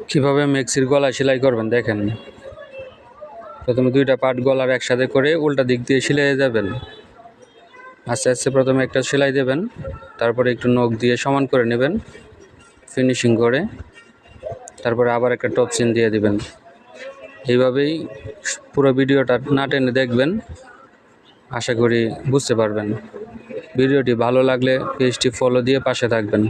কিভাবে মেক্সির গলা সেলাই করবেন দেখেন। প্রথমে দুইটা পার্ট গলার একসাথে করে উল্টা দিক দিয়ে সেলাই যাবেন। আস্তে আস্তে প্রথমে একটা সেলাই দেবেন, তারপরে একটু নখ দিয়ে সমান করে নেবেন ফিনিশিং করে, তারপরে আবার একটা টপ চেইন দিয়ে দিবেন। এইভাবেই পুরো ভিডিওটা না টেনে দেখবেন, আশা করি বুঝতে পারবেন। ভিডিওটি ভালো লাগলে পেজটি ফলো দিয়ে পাশে থাকবেন।